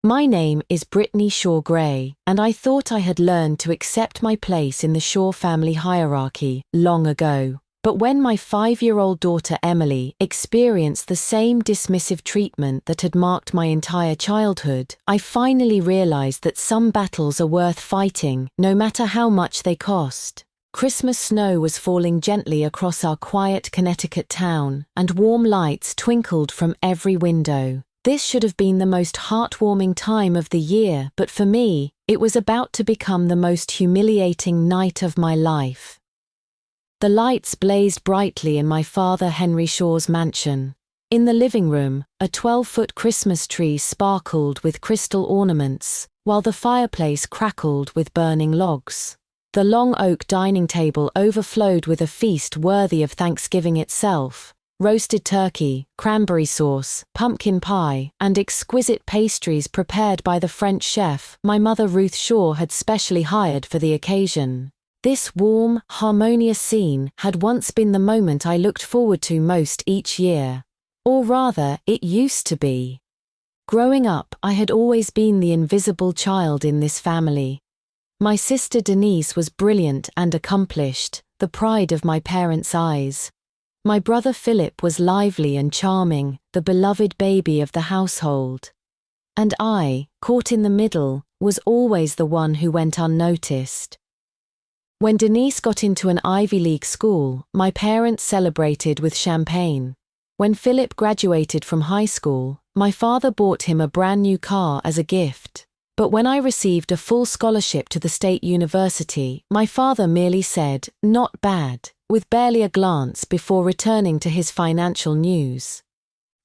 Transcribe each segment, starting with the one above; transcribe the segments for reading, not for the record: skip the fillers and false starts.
My name is Brittany Shaw Gray, and I thought I had learned to accept my place in the Shaw family hierarchy long ago. But when my 5-year-old daughter Emily experienced the same dismissive treatment that had marked my entire childhood, I finally realized that some battles are worth fighting, no matter how much they cost. Christmas snow was falling gently across our quiet Connecticut town, and warm lights twinkled from every window. This should have been the most heartwarming time of the year, but for me, it was about to become the most humiliating night of my life. The lights blazed brightly in my father Henry Shaw's mansion. In the living room, a 12-foot Christmas tree sparkled with crystal ornaments, while the fireplace crackled with burning logs. The long oak dining table overflowed with a feast worthy of Thanksgiving itself. Roasted turkey, cranberry sauce, pumpkin pie, and exquisite pastries prepared by the French chef my mother Ruth Shaw had specially hired for the occasion. This warm, harmonious scene had once been the moment I looked forward to most each year. Or rather, it used to be. Growing up, I had always been the invisible child in this family. My sister Denise was brilliant and accomplished, the pride of my parents' eyes. My brother Philip was lively and charming, the beloved baby of the household. And I, caught in the middle, was always the one who went unnoticed. When Denise got into an Ivy League school, my parents celebrated with champagne. When Philip graduated from high school, my father bought him a brand new car as a gift. But when I received a full scholarship to the state university, my father merely said, "Not bad," with barely a glance before returning to his financial news.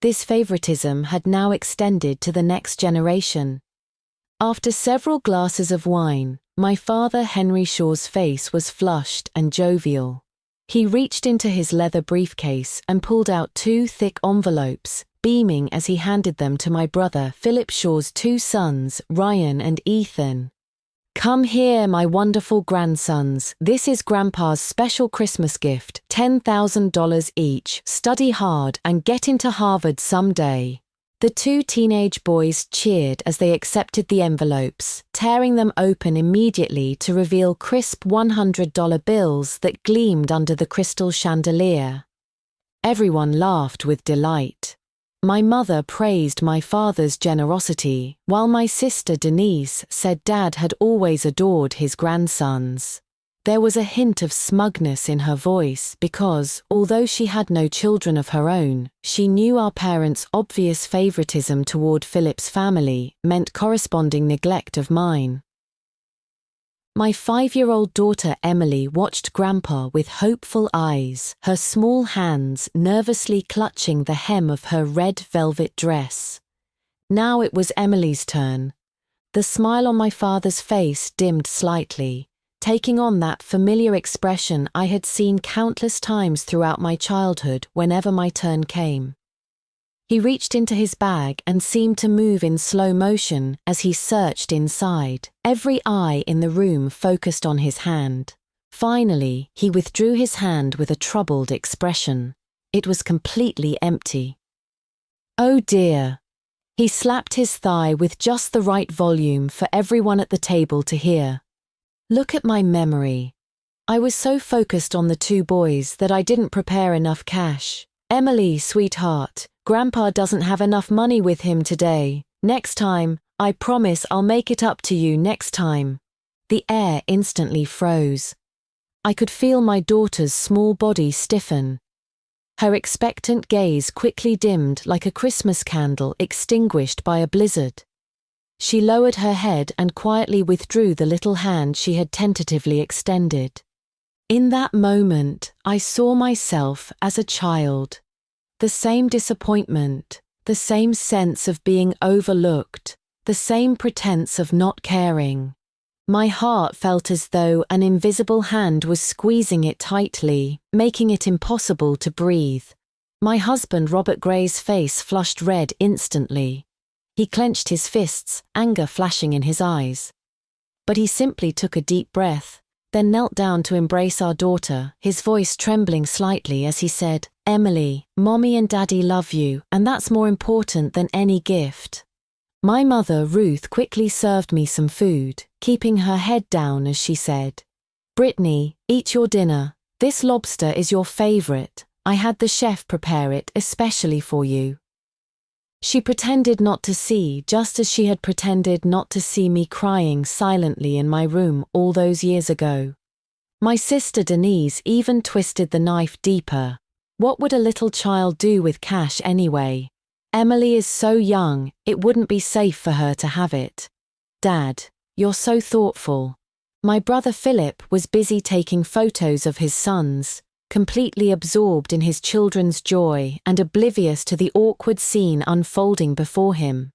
This favoritism had now extended to the next generation. After several glasses of wine, my father Henry Shaw's face was flushed and jovial. He reached into his leather briefcase and pulled out 2 thick envelopes, beaming as he handed them to my brother Philip Shaw's 2 sons, Ryan and Ethan. "Come here, my wonderful grandsons. This is Grandpa's special Christmas gift, $10,000 each. Study hard and get into Harvard someday." The 2 teenage boys cheered as they accepted the envelopes, tearing them open immediately to reveal crisp $100 bills that gleamed under the crystal chandelier. Everyone laughed with delight. My mother praised my father's generosity, while my sister Denise said Dad had always adored his grandsons. There was a hint of smugness in her voice because, although she had no children of her own, she knew our parents' obvious favoritism toward Philip's family meant corresponding neglect of mine. My 5-year-old daughter Emily watched Grandpa with hopeful eyes, her small hands nervously clutching the hem of her red velvet dress. Now it was Emily's turn. The smile on my father's face dimmed slightly, taking on that familiar expression I had seen countless times throughout my childhood whenever my turn came. He reached into his bag and seemed to move in slow motion as he searched inside, every eye in the room focused on his hand. Finally, he withdrew his hand with a troubled expression. It was completely empty. "Oh dear." He slapped his thigh with just the right volume for everyone at the table to hear. Look at my memory. I was so focused on the 2 boys that I didn't prepare enough cash. "Emily, sweetheart, Grandpa doesn't have enough money with him today. Next time, I promise I'll make it up to you next time." The air instantly froze. I could feel my daughter's small body stiffen. Her expectant gaze quickly dimmed like a Christmas candle extinguished by a blizzard. She lowered her head and quietly withdrew the little hand she had tentatively extended. In that moment, I saw myself as a child. The same disappointment, the same sense of being overlooked, the same pretense of not caring. My heart felt as though an invisible hand was squeezing it tightly, making it impossible to breathe. My husband Robert Gray's face flushed red instantly. He clenched his fists, anger flashing in his eyes. But he simply took a deep breath, then knelt down to embrace our daughter, his voice trembling slightly as he said, "Emily, Mommy and Daddy love you, and that's more important than any gift." My mother, Ruth, quickly served me some food, keeping her head down as she said, "Brittany, eat your dinner. This lobster is your favorite. I had the chef prepare it especially for you." She pretended not to see, just as she had pretended not to see me crying silently in my room all those years ago. My sister Denise even twisted the knife deeper. What would a little child do with cash anyway? Emily is so young, it wouldn't be safe for her to have it. Dad, you're so thoughtful. My brother Philip was busy taking photos of his sons, completely absorbed in his children's joy and oblivious to the awkward scene unfolding before him.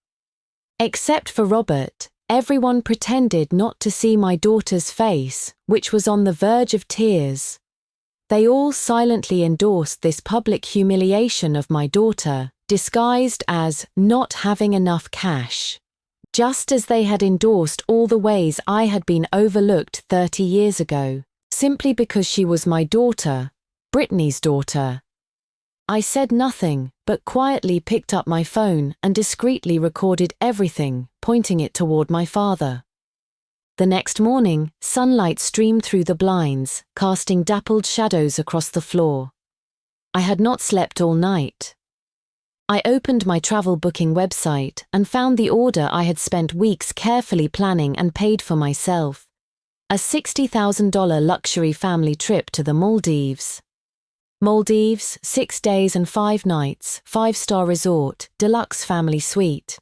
Except for Robert, everyone pretended not to see my daughter's face, which was on the verge of tears. They all silently endorsed this public humiliation of my daughter, disguised as not having enough cash, just as they had endorsed all the ways I had been overlooked 30 years ago, simply because she was my daughter, Brittany's daughter. I said nothing, but quietly picked up my phone and discreetly recorded everything, pointing it toward my father. The next morning, sunlight streamed through the blinds, casting dappled shadows across the floor. I had not slept all night. I opened my travel booking website and found the order I had spent weeks carefully planning and paid for myself. A $60,000 luxury family trip to the Maldives. Maldives, 6 days and 5 nights, 5-star resort, deluxe family suite.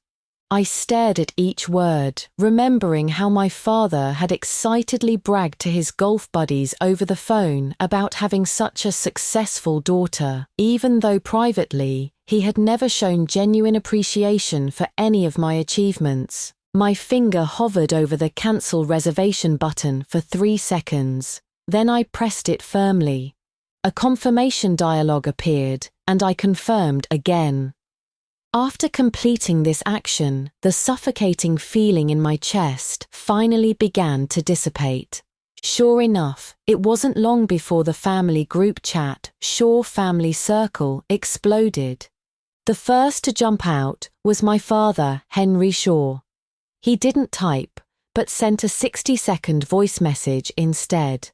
I stared at each word, remembering how my father had excitedly bragged to his golf buddies over the phone about having such a successful daughter, even though privately, he had never shown genuine appreciation for any of my achievements. My finger hovered over the cancel reservation button for 3 seconds. Then I pressed it firmly. A confirmation dialogue appeared, and I confirmed again. After completing this action, the suffocating feeling in my chest finally began to dissipate. Sure enough, it wasn't long before the family group chat, Shaw Family Circle, exploded. The first to jump out was my father, Henry Shaw. He didn't type, but sent a 60-second voice message instead.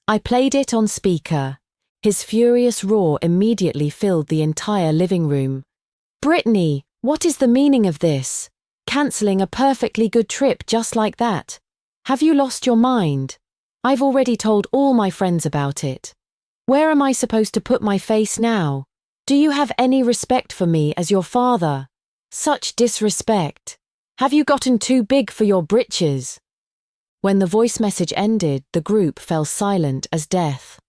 I played it on speaker. His furious roar immediately filled the entire living room. "Brittany, what is the meaning of this? Cancelling a perfectly good trip just like that? Have you lost your mind? I've already told all my friends about it. Where am I supposed to put my face now? Do you have any respect for me as your father? Such disrespect. Have you gotten too big for your britches?" When the voice message ended, the group fell silent as death.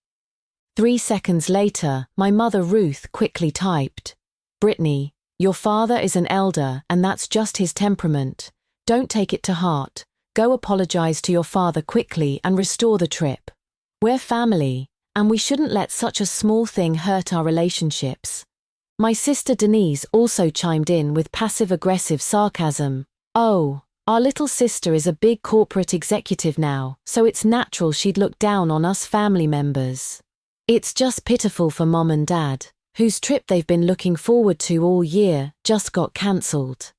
3 seconds later, my mother Ruth quickly typed, "Brittany, your father is an elder and that's just his temperament. Don't take it to heart. Go apologize to your father quickly and restore the trip. We're family, and we shouldn't let such a small thing hurt our relationships." My sister Denise also chimed in with passive-aggressive sarcasm. "Oh, our little sister is a big corporate executive now, so it's natural she'd look down on us family members. It's just pitiful for Mom and Dad, whose trip they've been looking forward to all year just got cancelled.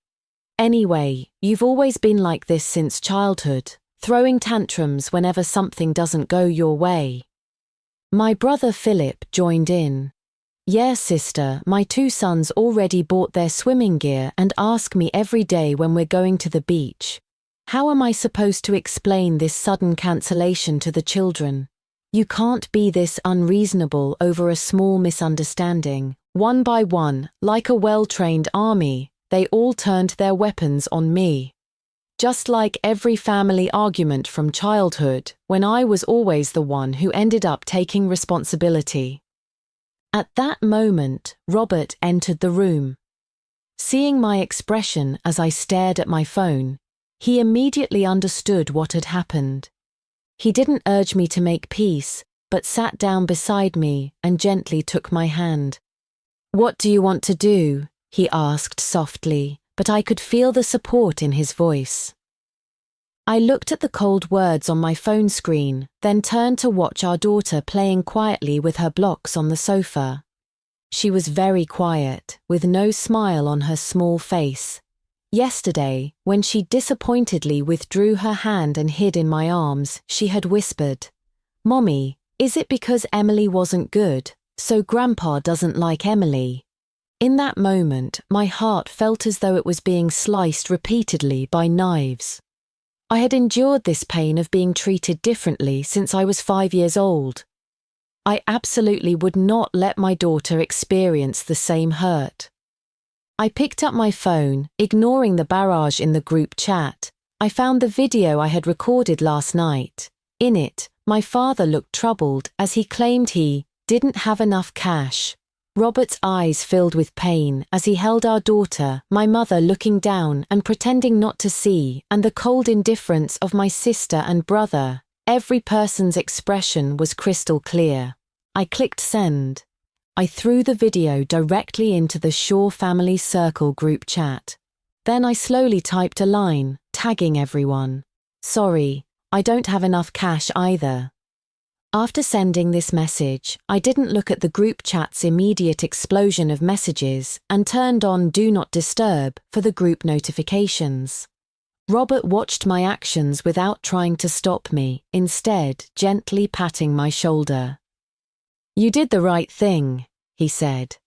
Anyway, you've always been like this since childhood, throwing tantrums whenever something doesn't go your way." My brother Philip joined in. "Yeah, sister, my 2 sons already bought their swimming gear and ask me every day when we're going to the beach. How am I supposed to explain this sudden cancellation to the children? You can't be this unreasonable over a small misunderstanding." One by one, like a well-trained army, they all turned their weapons on me. Just like every family argument from childhood, when I was always the one who ended up taking responsibility. At that moment, Robert entered the room. Seeing my expression as I stared at my phone, he immediately understood what had happened. He didn't urge me to make peace, but sat down beside me and gently took my hand. "What do you want to do?" he asked softly, but I could feel the support in his voice. I looked at the cold words on my phone screen, then turned to watch our daughter playing quietly with her blocks on the sofa. She was very quiet, with no smile on her small face. Yesterday, when she disappointedly withdrew her hand and hid in my arms, she had whispered, "Mommy, is it because Emily wasn't good, so Grandpa doesn't like Emily?" In that moment, my heart felt as though it was being sliced repeatedly by knives. I had endured this pain of being treated differently since I was 5 years old. I absolutely would not let my daughter experience the same hurt. I picked up my phone, ignoring the barrage in the group chat. I found the video I had recorded last night. In it, my father looked troubled as he claimed he didn't have enough cash. Robert's eyes filled with pain as he held our daughter, my mother looking down and pretending not to see, and the cold indifference of my sister and brother. Every person's expression was crystal clear. I clicked send. I threw the video directly into the Shaw Family Circle group chat. Then I slowly typed a line, tagging everyone. "Sorry, I don't have enough cash either." After sending this message, I didn't look at the group chat's immediate explosion of messages and turned on Do Not Disturb for the group notifications. Robert watched my actions without trying to stop me, instead gently patting my shoulder. "You did the right thing," he said.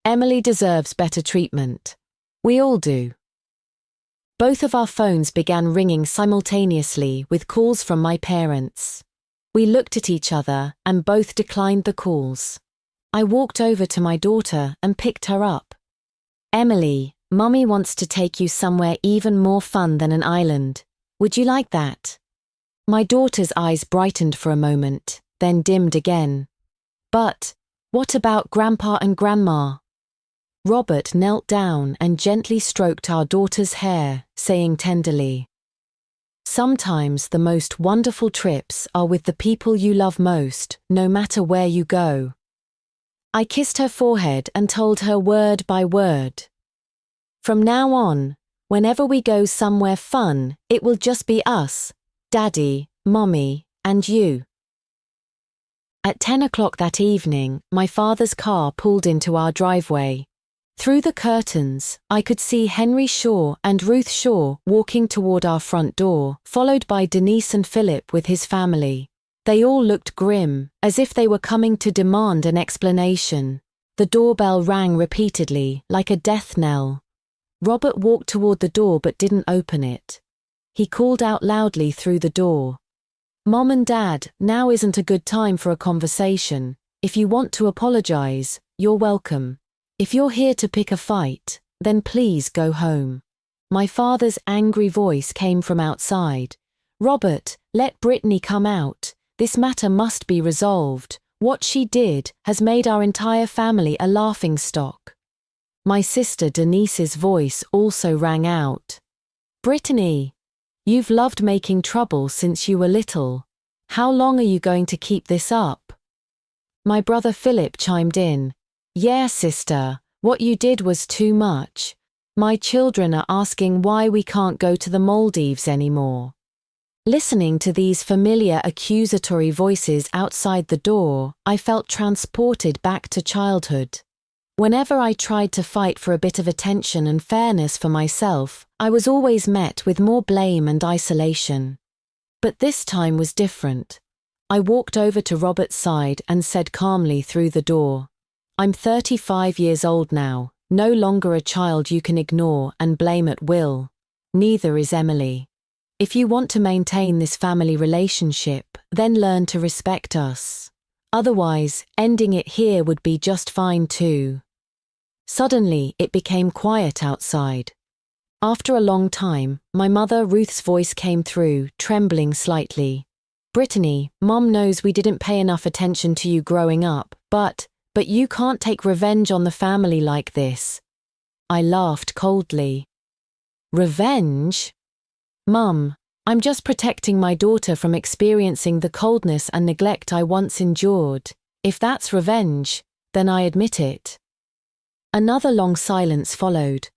"Emily deserves better treatment. We all do." Both of our phones began ringing simultaneously with calls from my parents. We looked at each other and both declined the calls. I walked over to my daughter and picked her up. "Emily, Mummy wants to take you somewhere even more fun than an island. Would you like that?" My daughter's eyes brightened for a moment, then dimmed again. "But, what about Grandpa and Grandma?" Robert knelt down and gently stroked our daughter's hair, saying tenderly, "Sometimes the most wonderful trips are with the people you love most, no matter where you go." I kissed her forehead and told her word by word, "From now on, whenever we go somewhere fun, it will just be us, Daddy, Mommy, and you." At 10 o'clock that evening, my father's car pulled into our driveway. Through the curtains, I could see Henry Shaw and Ruth Shaw walking toward our front door, followed by Denise and Philip with his family. They all looked grim, as if they were coming to demand an explanation. The doorbell rang repeatedly, like a death knell. Robert walked toward the door but didn't open it. He called out loudly through the door, "Mom and Dad, now isn't a good time for a conversation. If you want to apologize, you're welcome. If you're here to pick a fight, then please go home." My father's angry voice came from outside. "Robert, let Brittany come out. This matter must be resolved. What she did has made our entire family a laughingstock." My sister Denise's voice also rang out. "Brittany, you've loved making trouble since you were little. How long are you going to keep this up?" My brother Philip chimed in. "Yeah, sister, what you did was too much. My children are asking why we can't go to the Maldives anymore." Listening to these familiar accusatory voices outside the door, I felt transported back to childhood. Whenever I tried to fight for a bit of attention and fairness for myself, I was always met with more blame and isolation. But this time was different. I walked over to Robert's side and said calmly through the door, "I'm 35 years old now, no longer a child you can ignore and blame at will. Neither is Emily. If you want to maintain this family relationship, then learn to respect us. Otherwise, ending it here would be just fine too." Suddenly, it became quiet outside. After a long time, my mother Ruth's voice came through, trembling slightly. "Brittany, Mom knows we didn't pay enough attention to you growing up, but you can't take revenge on the family like this." I laughed coldly. "Revenge? Mum, I'm just protecting my daughter from experiencing the coldness and neglect I once endured. If that's revenge, then I admit it." Another long silence followed.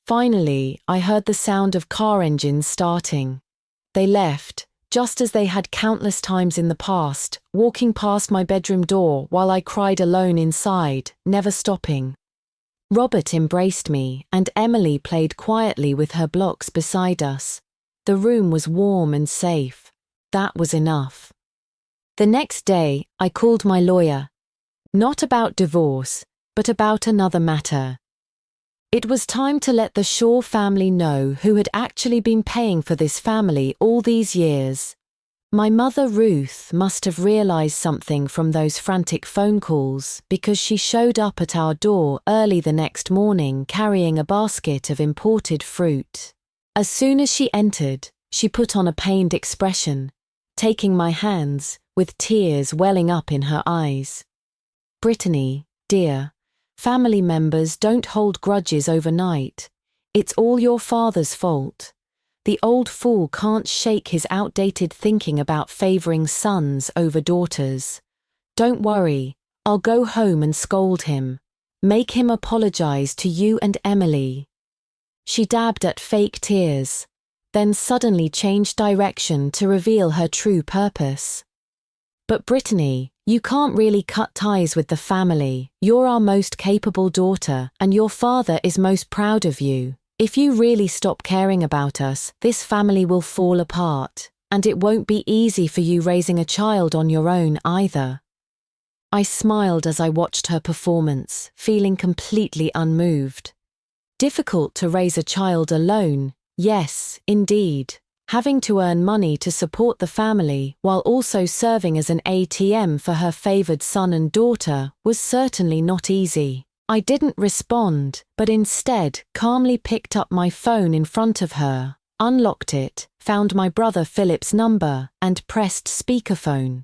Finally, I heard the sound of car engines starting. They left, just as they had countless times in the past, walking past my bedroom door while I cried alone inside, never stopping. Robert embraced me, and Emily played quietly with her blocks beside us. The room was warm and safe. That was enough. The next day, I called my lawyer. Not about divorce, but about another matter. It was time to let the Shaw family know who had actually been paying for this family all these years. My mother Ruth must have realized something from those frantic phone calls because she showed up at our door early the next morning carrying a basket of imported fruit. As soon as she entered, she put on a pained expression, taking my hands, with tears welling up in her eyes. Brittany, dear, family members don't hold grudges overnight. It's all your father's fault. The old fool can't shake his outdated thinking about favoring sons over daughters. Don't worry, I'll go home and scold him. Make him apologize to you and Emily. She dabbed at fake tears, then suddenly changed direction to reveal her true purpose. But Brittany, you can't really cut ties with the family. You're our most capable daughter, and your father is most proud of you. If you really stop caring about us, this family will fall apart, and it won't be easy for you raising a child on your own either. I smiled as I watched her performance, feeling completely unmoved. Difficult to raise a child alone, yes, indeed. Having to earn money to support the family while also serving as an ATM for her favored son and daughter was certainly not easy. I didn't respond, but instead calmly picked up my phone in front of her, unlocked it, found my brother Philip's number, and pressed speakerphone.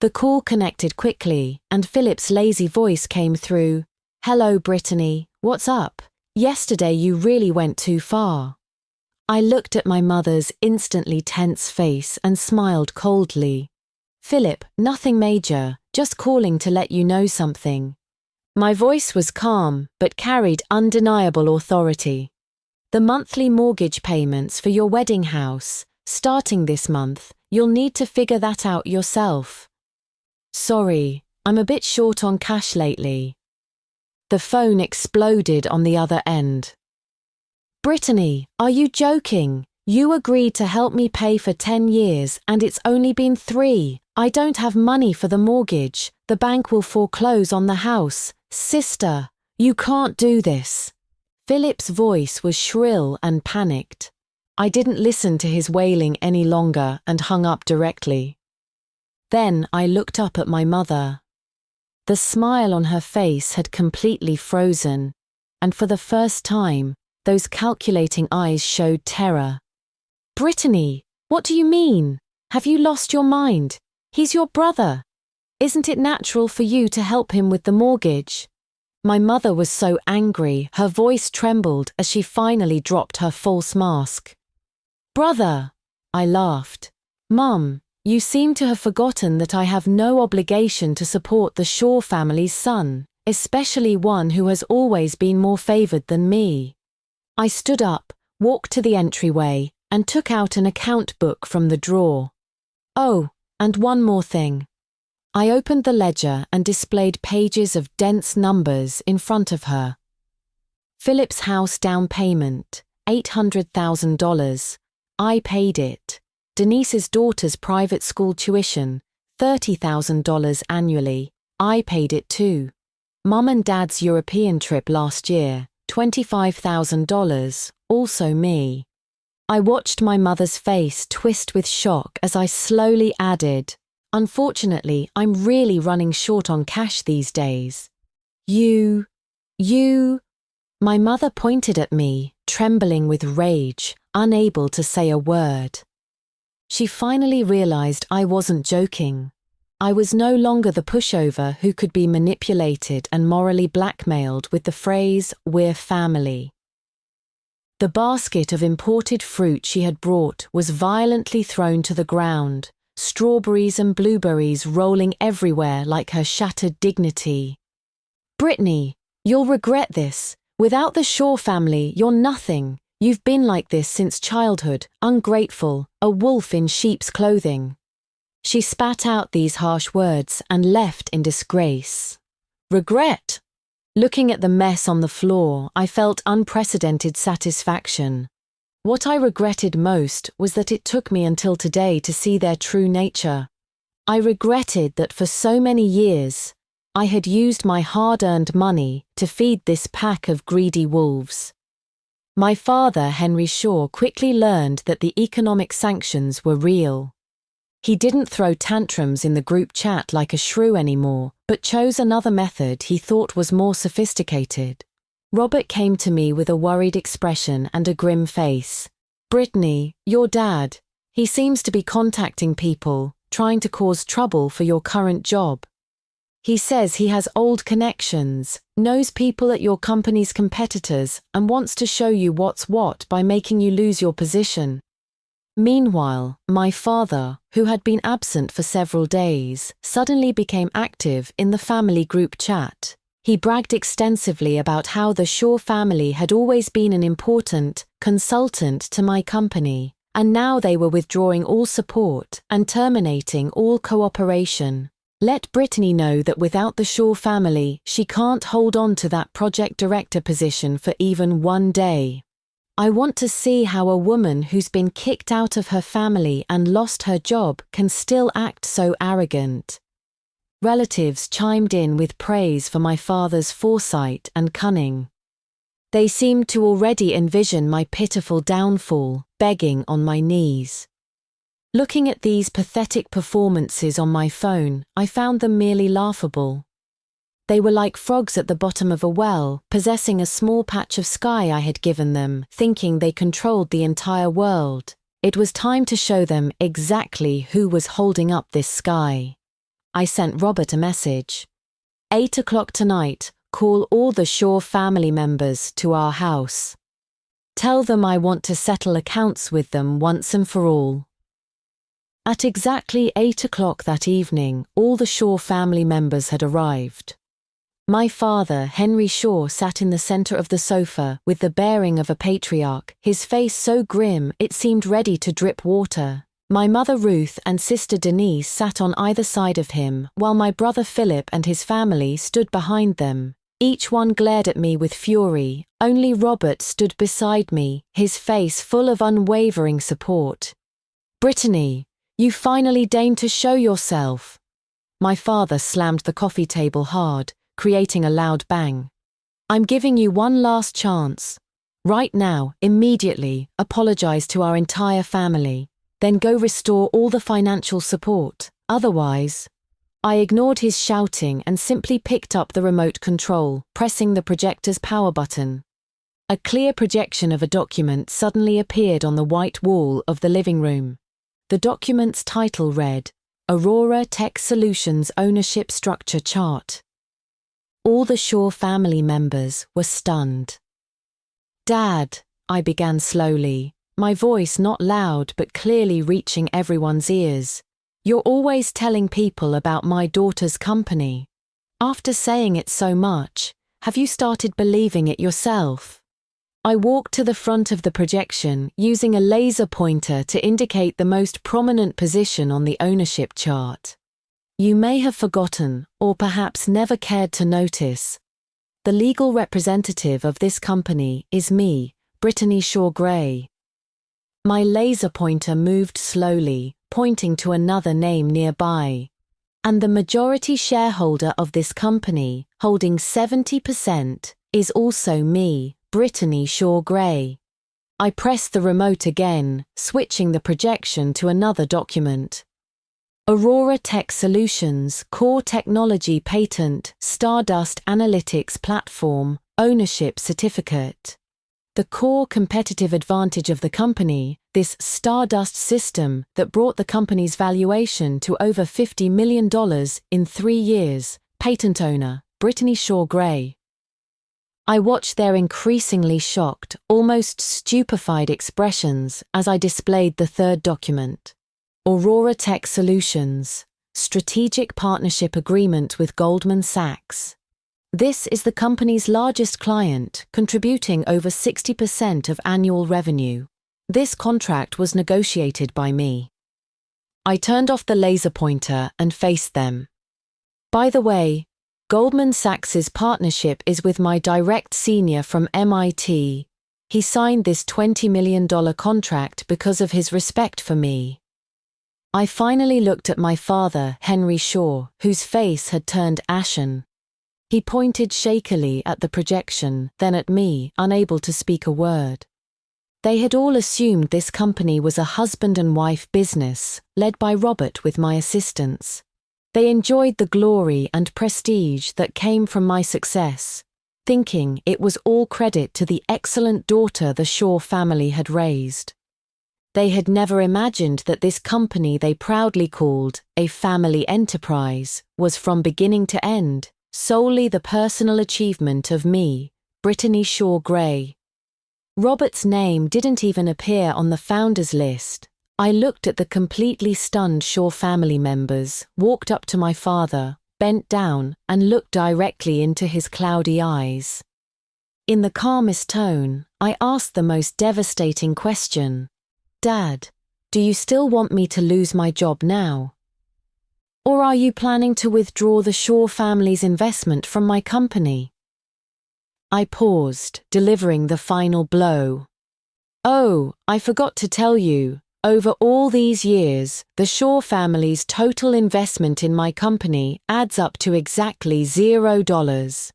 The call connected quickly, and Philip's lazy voice came through. "Hello, Brittany, what's up? Yesterday you really went too far." I looked at my mother's instantly tense face and smiled coldly. "Philip, nothing major, just calling to let you know something." My voice was calm, but carried undeniable authority. "The monthly mortgage payments for your wedding house, starting this month, you'll need to figure that out yourself." "Sorry, I'm a bit short on cash lately." The phone exploded on the other end. "Brittany, are you joking? You agreed to help me pay for 10 years and it's only been 3. I don't have money for the mortgage. The bank will foreclose on the house. Sister, you can't do this." Philip's voice was shrill and panicked. I didn't listen to his wailing any longer and hung up directly. Then I looked up at my mother. The smile on her face had completely frozen, and for the first time, those calculating eyes showed terror. "Brittany, what do you mean? Have you lost your mind? He's your brother. Isn't it natural for you to help him with the mortgage?" My mother was so angry, her voice trembled as she finally dropped her false mask. "Brother," I laughed. "Mum, you seem to have forgotten that I have no obligation to support the Shaw family's son, especially one who has always been more favored than me." I stood up, walked to the entryway, and took out an account book from the drawer. "Oh, and one more thing." I opened the ledger and displayed pages of dense numbers in front of her. Philip's house down payment, $800,000. I paid it. Denise's daughter's private school tuition, $30,000 annually. I paid it too. Mum and Dad's European trip last year, $25,000, also me. I watched my mother's face twist with shock as I slowly added, "Unfortunately, I'm really running short on cash these days." You... My mother pointed at me, trembling with rage, unable to say a word. She finally realized I wasn't joking. I was no longer the pushover who could be manipulated and morally blackmailed with the phrase, "we're family." The basket of imported fruit she had brought was violently thrown to the ground, strawberries and blueberries rolling everywhere like her shattered dignity. "Brittany, you'll regret this. Without the Shaw family, you're nothing. You've been like this since childhood, ungrateful, a wolf in sheep's clothing." She spat out these harsh words and left in disgrace. "Regret? Looking at the mess on the floor, I felt unprecedented satisfaction. What I regretted most was that it took me until today to see their true nature. I regretted that for so many years, I had used my hard-earned money to feed this pack of greedy wolves. My father, Henry Shaw, quickly learned that the economic sanctions were real. He didn't throw tantrums in the group chat like a shrew anymore, but chose another method he thought was more sophisticated. Robert came to me with a worried expression and a grim face. "Brittany, your dad, he seems to be contacting people, trying to cause trouble for your current job. He says he has old connections, knows people at your company's competitors, and wants to show you what's what by making you lose your position." Meanwhile, my father, who had been absent for several days, suddenly became active in the family group chat. He bragged extensively about how the Shaw family had always been an important consultant to my company, and now they were withdrawing all support and terminating all cooperation. "Let Brittany know that without the Shaw family, she can't hold on to that project director position for even one day. I want to see how a woman who's been kicked out of her family and lost her job can still act so arrogant." Relatives chimed in with praise for my father's foresight and cunning. They seemed to already envision my pitiful downfall, begging on my knees. Looking at these pathetic performances on my phone, I found them merely laughable. They were like frogs at the bottom of a well, possessing a small patch of sky I had given them, thinking they controlled the entire world. It was time to show them exactly who was holding up this sky. I sent Robert a message. 8 o'clock tonight, call all the Shaw family members to our house. Tell them I want to settle accounts with them once and for all. At exactly 8 o'clock that evening, all the Shaw family members had arrived. My father, Henry Shaw, sat in the center of the sofa with the bearing of a patriarch, his face so grim it seemed ready to drip water. My mother Ruth and sister Denise sat on either side of him, while my brother Philip and his family stood behind them. Each one glared at me with fury. Only Robert stood beside me, his face full of unwavering support. "Brittany, you finally deigned to show yourself." My father slammed the coffee table hard, creating a loud bang. "I'm giving you one last chance. Right now, immediately, apologize to our entire family. Then go restore all the financial support. Otherwise..." I ignored his shouting and simply picked up the remote control, pressing the projector's power button. A clear projection of a document suddenly appeared on the white wall of the living room. The document's title read, "Aurora Tech Solutions Ownership Structure Chart." All the Shaw family members were stunned. "Dad," I began slowly, my voice not loud but clearly reaching everyone's ears, "you're always telling people about my daughter's company. After saying it so much, have you started believing it yourself?" I walked to the front of the projection, using a laser pointer to indicate the most prominent position on the ownership chart. "You may have forgotten, or perhaps never cared to notice. The legal representative of this company is me, Brittany Shaw Gray." My laser pointer moved slowly, pointing to another name nearby. "And the majority shareholder of this company, holding 70%, is also me, Brittany Shaw Gray." I pressed the remote again, switching the projection to another document. "Aurora Tech Solutions Core Technology Patent Stardust Analytics Platform Ownership Certificate." The core competitive advantage of the company, this Stardust system that brought the company's valuation to over $50 million in 3 years, patent owner, Brittany Shaw Gray. I watched their increasingly shocked, almost stupefied expressions as I displayed the third document. Aurora Tech Solutions, Strategic Partnership Agreement with Goldman Sachs. This is the company's largest client, contributing over 60% of annual revenue. This contract was negotiated by me. I turned off the laser pointer and faced them. "By the way, Goldman Sachs's partnership is with my direct senior from MIT. He signed this $20 million contract because of his respect for me. I finally looked at my father, Henry Shaw, whose face had turned ashen. He pointed shakily at the projection, then at me, unable to speak a word. They had all assumed this company was a husband and wife business, led by Robert with my assistance. They enjoyed the glory and prestige that came from my success, thinking it was all credit to the excellent daughter the Shaw family had raised. They had never imagined that this company they proudly called a family enterprise was from beginning to end solely the personal achievement of me, Brittany Shaw Gray. Robert's name didn't even appear on the founders list. I looked at the completely stunned Shaw family members, walked up to my father, bent down, and looked directly into his cloudy eyes. In the calmest tone, I asked the most devastating question. Dad, do you still want me to lose my job now? Or are you planning to withdraw the Shaw family's investment from my company? I paused, delivering the final blow. Oh, I forgot to tell you, over all these years, the Shaw family's total investment in my company adds up to exactly $0.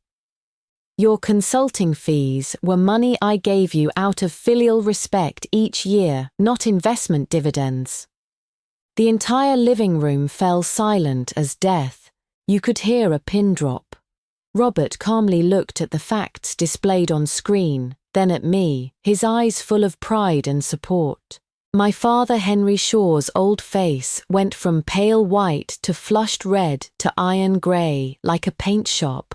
Your consulting fees were money I gave you out of filial respect each year, not investment dividends. The entire living room fell silent as death. You could hear a pin drop. Robert calmly looked at the facts displayed on screen, then at me, his eyes full of pride and support. My father Henry Shaw's old face went from pale white to flushed red to iron grey like a paint shop.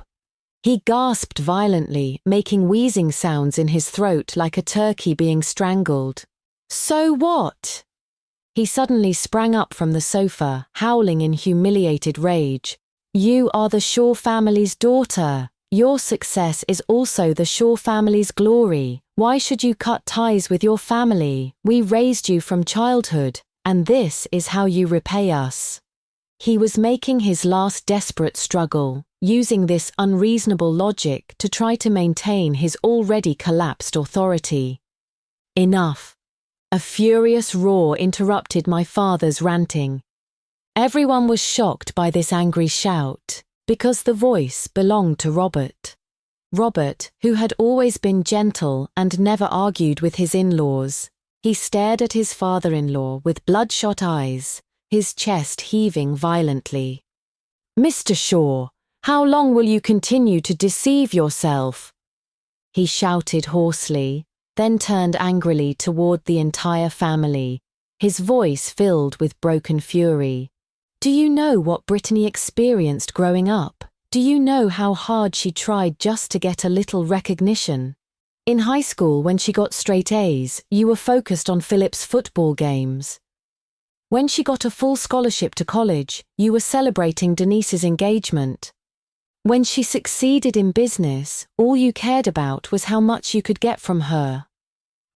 He gasped violently, making wheezing sounds in his throat like a turkey being strangled. So what? He suddenly sprang up from the sofa, howling in humiliated rage. You are the Shaw family's daughter. Your success is also the Shaw family's glory. Why should you cut ties with your family? We raised you from childhood, and this is how you repay us. He was making his last desperate struggle, using this unreasonable logic to try to maintain his already collapsed authority. Enough. A furious roar interrupted my father's ranting. Everyone was shocked by this angry shout, because the voice belonged to Robert. Robert, who had always been gentle and never argued with his in-laws, he stared at his father-in-law with bloodshot eyes, his chest heaving violently. Mr. Shaw, how long will you continue to deceive yourself? He shouted hoarsely, then turned angrily toward the entire family, his voice filled with broken fury. Do you know what Brittany experienced growing up? Do you know how hard she tried just to get a little recognition? In high school, when she got straight A's, you were focused on Philip's football games. When she got a full scholarship to college, you were celebrating Denise's engagement. When she succeeded in business, all you cared about was how much you could get from her.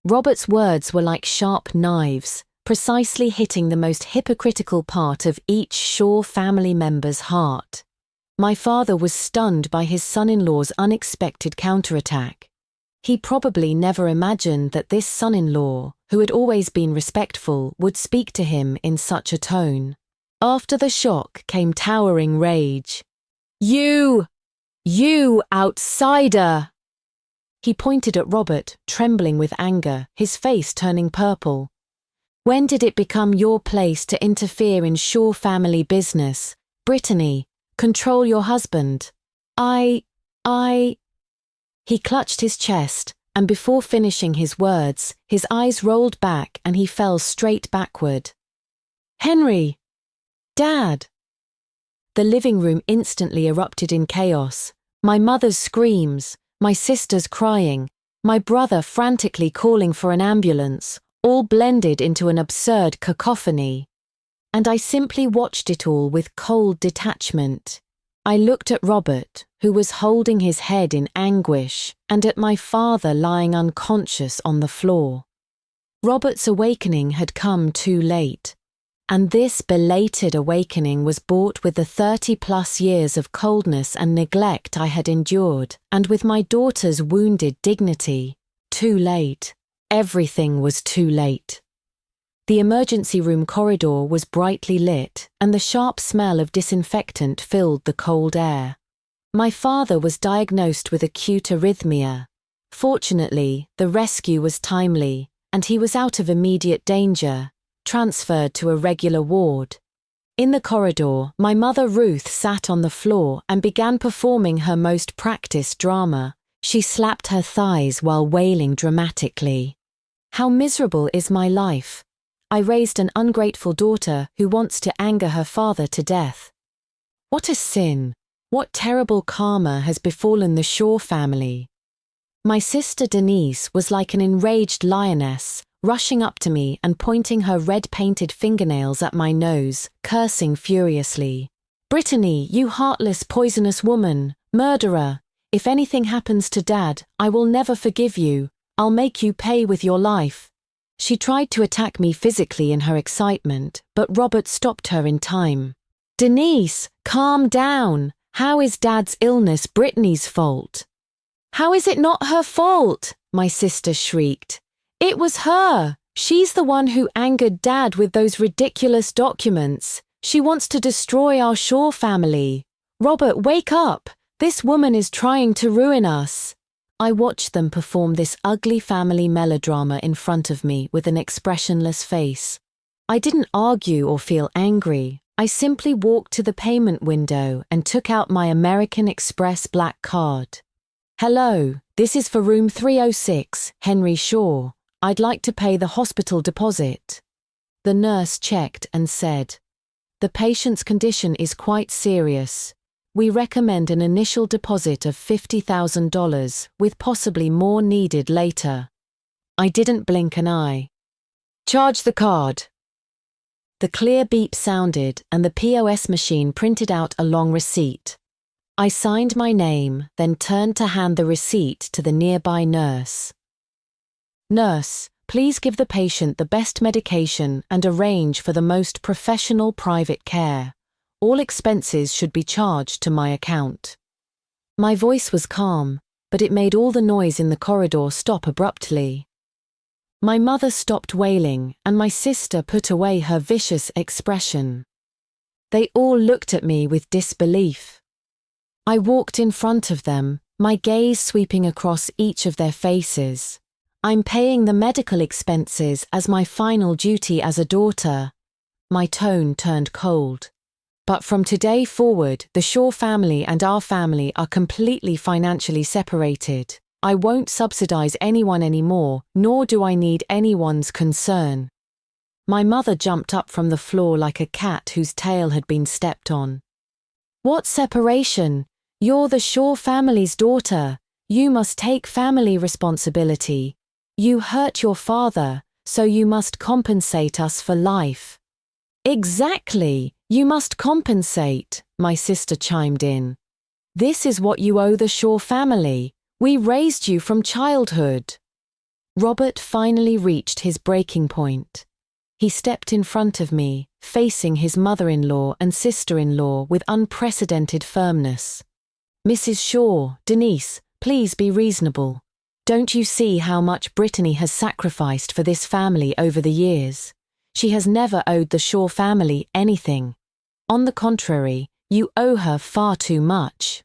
Robert's words were like sharp knives, precisely hitting the most hypocritical part of each Shaw family member's heart. My father was stunned by his son-in-law's unexpected counterattack. He probably never imagined that this son-in-law, who had always been respectful, would speak to him in such a tone. After the shock came towering rage. You outsider! He pointed at Robert, trembling with anger, his face turning purple. When did it become your place to interfere in Shaw family business? Brittany, control your husband. He clutched his chest, and before finishing his words, his eyes rolled back and he fell straight backward. Henry! Dad! The living room instantly erupted in chaos. My mother's screams, my sister's crying, my brother frantically calling for an ambulance, all blended into an absurd cacophony. And I simply watched it all with cold detachment. I looked at Robert, who was holding his head in anguish, and at my father lying unconscious on the floor. Robert's awakening had come too late. And this belated awakening was bought with the 30-plus years of coldness and neglect I had endured, and with my daughter's wounded dignity. Too late. Everything was too late. The emergency room corridor was brightly lit, and the sharp smell of disinfectant filled the cold air. My father was diagnosed with acute arrhythmia. Fortunately, the rescue was timely, and he was out of immediate danger, transferred to a regular ward. In the corridor, my mother Ruth sat on the floor and began performing her most practiced drama. She slapped her thighs while wailing dramatically. How miserable is my life! I raised an ungrateful daughter who wants to anger her father to death. What a sin! What terrible karma has befallen the Shaw family? My sister Denise was like an enraged lioness, rushing up to me and pointing her red-painted fingernails at my nose, cursing furiously. "Brittany, you heartless, poisonous woman, murderer! If anything happens to Dad, I will never forgive you. I'll make you pay with your life." She tried to attack me physically in her excitement, but Robert stopped her in time. "Denise, calm down. How is Dad's illness Brittany's fault?" "How is it not her fault?" my sister shrieked. "It was her. She's the one who angered Dad with those ridiculous documents. She wants to destroy our Shaw family. Robert, wake up. This woman is trying to ruin us." I watched them perform this ugly family melodrama in front of me with an expressionless face. I didn't argue or feel angry. I simply walked to the payment window and took out my American Express black card. "Hello, this is for room 306, Henry Shaw. I'd like to pay the hospital deposit." The nurse checked and said, "The patient's condition is quite serious. We recommend an initial deposit of $50,000, with possibly more needed later." I didn't blink an eye. "Charge the card." The clear beep sounded and the POS machine printed out a long receipt. I signed my name, then turned to hand the receipt to the nearby nurse. "Nurse, please give the patient the best medication and arrange for the most professional private care. All expenses should be charged to my account." My voice was calm, but it made all the noise in the corridor stop abruptly. My mother stopped wailing, and my sister put away her vicious expression. They all looked at me with disbelief. I walked in front of them, my gaze sweeping across each of their faces. "I'm paying the medical expenses as my final duty as a daughter." My tone turned cold. "But from today forward, the Shaw family and our family are completely financially separated. I won't subsidize anyone anymore, nor do I need anyone's concern." My mother jumped up from the floor like a cat whose tail had been stepped on. "What separation? You're the Shaw family's daughter. You must take family responsibility. You hurt your father, so you must compensate us for life." "Exactly. You must compensate," my sister chimed in. "This is what you owe the Shaw family. We raised you from childhood." Robert finally reached his breaking point. He stepped in front of me, facing his mother-in-law and sister-in-law with unprecedented firmness. "Mrs. Shaw, Denise, please be reasonable. Don't you see how much Brittany has sacrificed for this family over the years? She has never owed the Shaw family anything. On the contrary, you owe her far too much."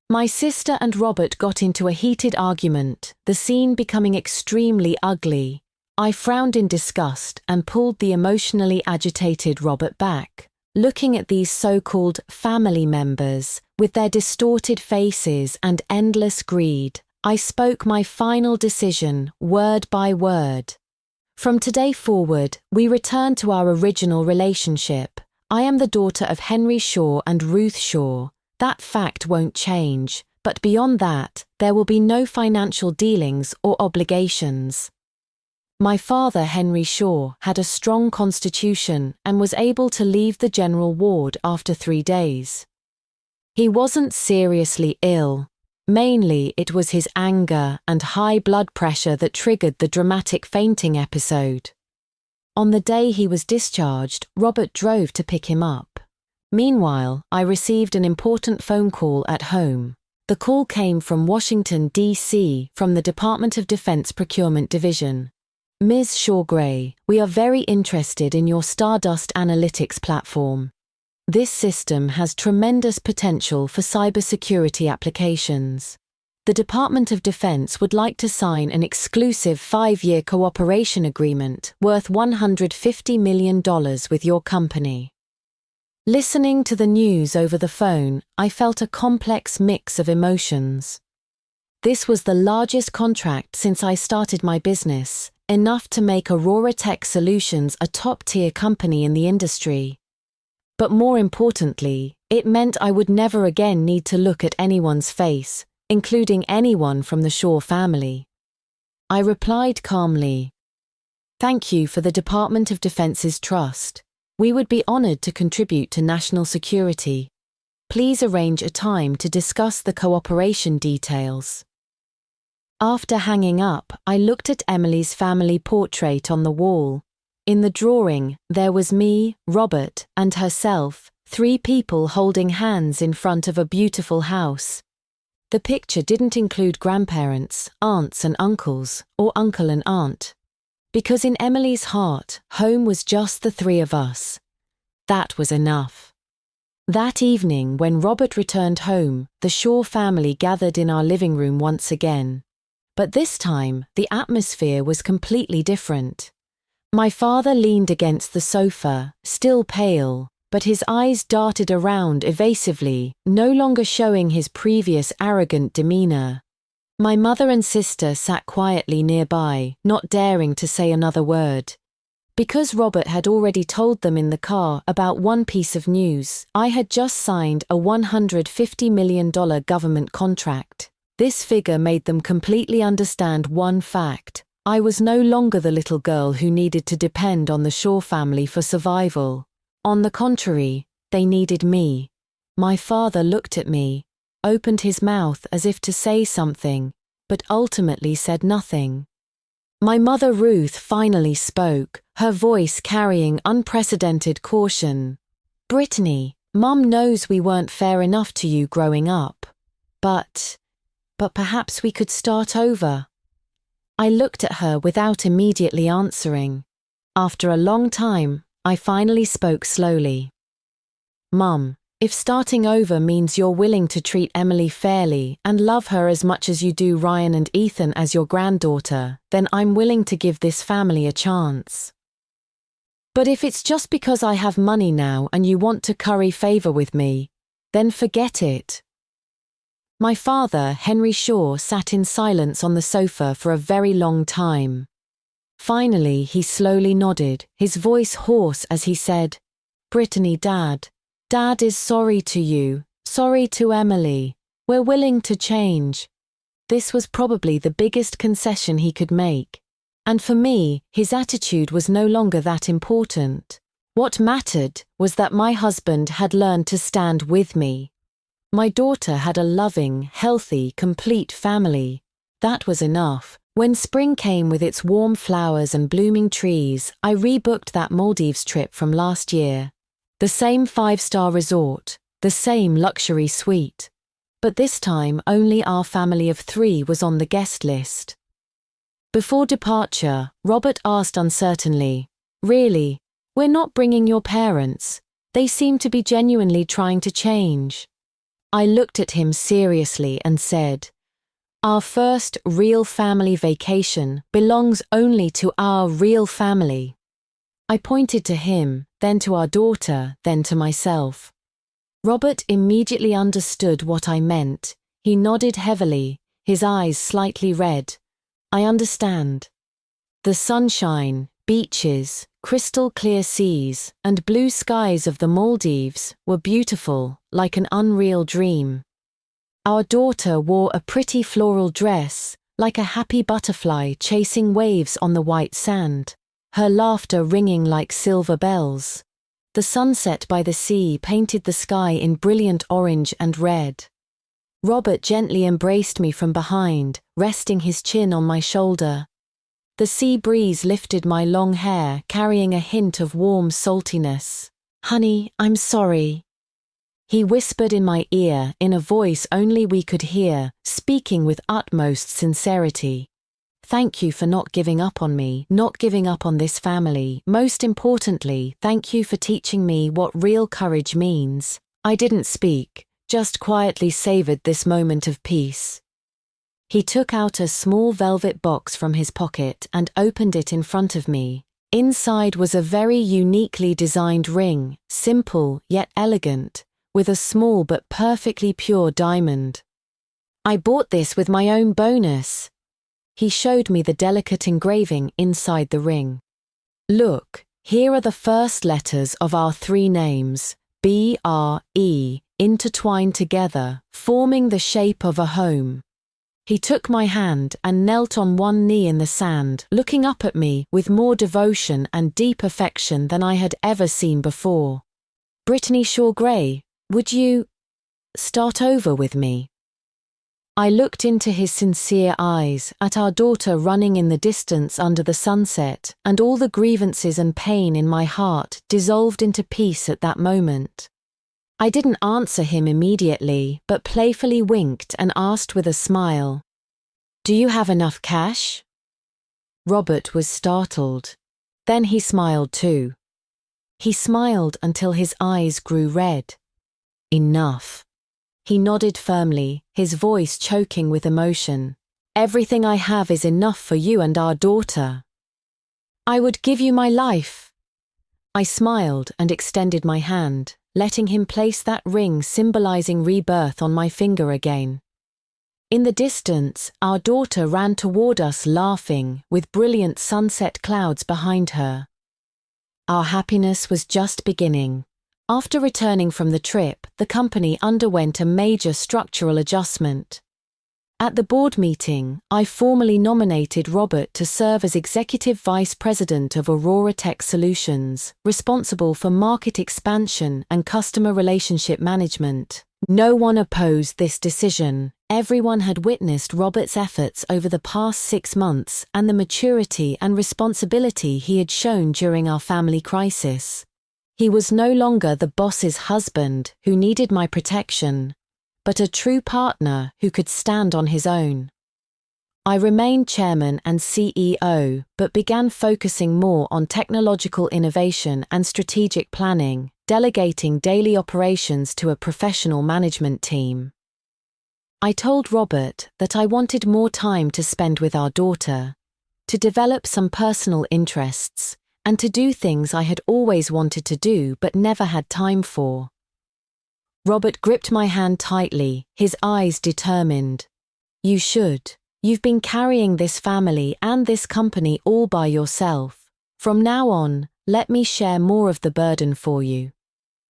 My sister and Robert got into a heated argument, the scene becoming extremely ugly. I frowned in disgust and pulled the emotionally agitated Robert back. Looking at these so-called family members, with their distorted faces and endless greed, I spoke my final decision, word by word. "From today forward, we return to our original relationship. I am the daughter of Henry Shaw and Ruth Shaw. That fact won't change, but beyond that, there will be no financial dealings or obligations." My father, Henry Shaw, had a strong constitution and was able to leave the general ward after 3 days. He wasn't seriously ill. Mainly, it was his anger and high blood pressure that triggered the dramatic fainting episode. On the day he was discharged, Robert drove to pick him up. Meanwhile, I received an important phone call at home. The call came from Washington, D.C., from the Department of Defense Procurement Division. Ms. Shaw-Gray, we are very interested in your Stardust Analytics platform. This system has tremendous potential for cybersecurity applications. The Department of Defense would like to sign an exclusive 5-year cooperation agreement worth $150 million with your company. Listening to the news over the phone, I felt a complex mix of emotions. This was the largest contract since I started my business, enough to make Aurora Tech Solutions a top-tier company in the industry. But more importantly, it meant I would never again need to look at anyone's face, including anyone from the Shaw family. I replied calmly, "Thank you for the Department of Defense's trust. We would be honored to contribute to national security. Please arrange a time to discuss the cooperation details." After hanging up, I looked at Emily's family portrait on the wall. In the drawing, there was me, Robert, and herself, 3 people holding hands in front of a beautiful house. The picture didn't include grandparents, aunts and uncles, or uncle and aunt. Because in Emily's heart, home was just the 3 of us. That was enough. That evening, when Robert returned home, the Shaw family gathered in our living room once again. But this time, the atmosphere was completely different. My father leaned against the sofa, still pale, but his eyes darted around evasively, no longer showing his previous arrogant demeanor. My mother and sister sat quietly nearby, not daring to say another word. Because Robert had already told them in the car about one piece of news, I had just signed a $150 million government contract. This figure made them completely understand one fact: I was no longer the little girl who needed to depend on the Shaw family for survival. On the contrary, they needed me. My father looked at me, opened his mouth as if to say something, but ultimately said nothing. My mother Ruth finally spoke, her voice carrying unprecedented caution. "Brittany, Mum knows we weren't fair enough to you growing up. But perhaps we could start over." I looked at her without immediately answering. After a long time, I finally spoke slowly. "Mum, if starting over means you're willing to treat Emily fairly and love her as much as you do Ryan and Ethan as your granddaughter, then I'm willing to give this family a chance. But if it's just because I have money now and you want to curry favor with me, then forget it." My father, Henry Shaw, sat in silence on the sofa for a very long time. Finally, he slowly nodded, his voice hoarse as he said, "Brittany, Dad is sorry to you, sorry to Emily. We're willing to change." This was probably the biggest concession he could make. And for me, his attitude was no longer that important. What mattered was that my husband had learned to stand with me. My daughter had a loving, healthy, complete family. That was enough. When spring came with its warm flowers and blooming trees, I rebooked that Maldives trip from last year. The same 5-star resort, the same luxury suite. But this time only our family of 3 was on the guest list. Before departure, Robert asked uncertainly, "Really? We're not bringing your parents? They seem to be genuinely trying to change." I looked at him seriously and said, "Our first real family vacation belongs only to our real family." I pointed to him, then to our daughter, then to myself. Robert immediately understood what I meant. He nodded heavily, his eyes slightly red. "I understand." The sunshine, beaches, crystal clear seas, and blue skies of the Maldives were beautiful, like an unreal dream. Our daughter wore a pretty floral dress, like a happy butterfly chasing waves on the white sand, her laughter ringing like silver bells. The sunset by the sea painted the sky in brilliant orange and red. Robert gently embraced me from behind, resting his chin on my shoulder. The sea breeze lifted my long hair, carrying a hint of warm saltiness. "Honey, I'm sorry," he whispered in my ear in a voice only we could hear, speaking with utmost sincerity. "Thank you for not giving up on me, not giving up on this family. Most importantly, thank you for teaching me what real courage means." I didn't speak, just quietly savored this moment of peace. He took out a small velvet box from his pocket and opened it in front of me. Inside was a very uniquely designed ring, simple yet elegant, with a small but perfectly pure diamond. "I bought this with my own bonus." He showed me the delicate engraving inside the ring. "Look, here are the first letters of our three names, B-R-E, intertwined together, forming the shape of a home." He took my hand and knelt on one knee in the sand, looking up at me with more devotion and deep affection than I had ever seen before. "Brittany Shaw Gray, would you start over with me?" I looked into his sincere eyes, at our daughter running in the distance under the sunset, and all the grievances and pain in my heart dissolved into peace at that moment. I didn't answer him immediately, but playfully winked and asked with a smile, "Do you have enough cash?" Robert was startled. Then he smiled too. He smiled until his eyes grew red. "Enough." He nodded firmly, his voice choking with emotion. "Everything I have is enough for you and our daughter. I would give you my life." I smiled and extended my hand, letting him place that ring symbolizing rebirth on my finger again. In the distance, our daughter ran toward us laughing, with brilliant sunset clouds behind her. Our happiness was just beginning. After returning from the trip, the company underwent a major structural adjustment. At the board meeting, I formally nominated Robert to serve as Executive Vice President of Aurora Tech Solutions, responsible for market expansion and customer relationship management. No one opposed this decision. Everyone had witnessed Robert's efforts over the past 6 months and the maturity and responsibility he had shown during our family crisis. He was no longer the boss's husband who needed my protection, but a true partner who could stand on his own. I remained chairman and CEO, but began focusing more on technological innovation and strategic planning, delegating daily operations to a professional management team. I told Robert that I wanted more time to spend with our daughter, to develop some personal interests, and to do things I had always wanted to do but never had time for. Robert gripped my hand tightly, his eyes determined. "You should. You've been carrying this family and this company all by yourself. From now on, let me share more of the burden for you."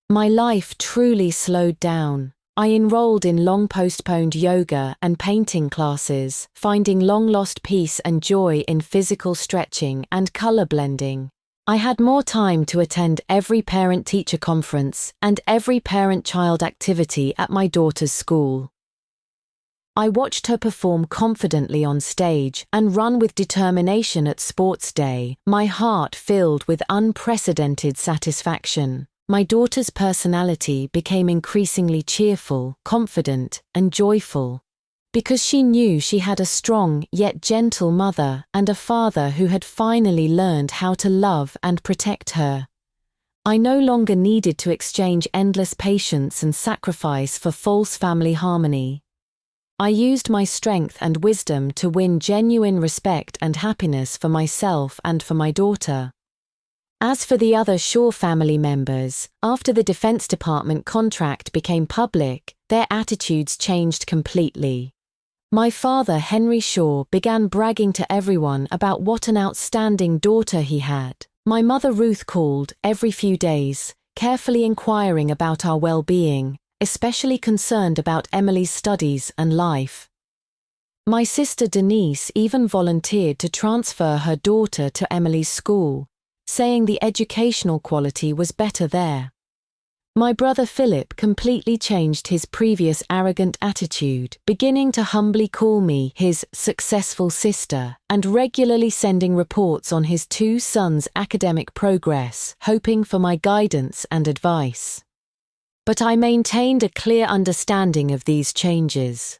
My life truly slowed down. I enrolled in long-postponed yoga and painting classes, finding long-lost peace and joy in physical stretching and color blending. I had more time to attend every parent-teacher conference and every parent-child activity at my daughter's school. I watched her perform confidently on stage and run with determination at sports day, my heart filled with unprecedented satisfaction. My daughter's personality became increasingly cheerful, confident, and joyful, because she knew she had a strong yet gentle mother and a father who had finally learned how to love and protect her. I no longer needed to exchange endless patience and sacrifice for false family harmony. I used my strength and wisdom to win genuine respect and happiness for myself and for my daughter. As for the other Shaw family members, after the Defense Department contract became public, their attitudes changed completely. My father, Henry Shaw, began bragging to everyone about what an outstanding daughter he had. My mother, Ruth, called every few days, carefully inquiring about our well-being, especially concerned about Emily's studies and life. My sister, Denise, even volunteered to transfer her daughter to Emily's school, saying the educational quality was better there. My brother Philip completely changed his previous arrogant attitude, beginning to humbly call me his successful sister and regularly sending reports on his two sons' academic progress, hoping for my guidance and advice. But I maintained a clear understanding of these changes.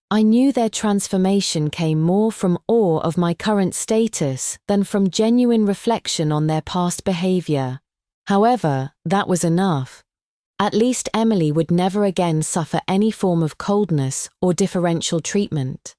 I knew their transformation came more from awe of my current status than from genuine reflection on their past behavior. However, that was enough. At least Emily would never again suffer any form of coldness or differential treatment.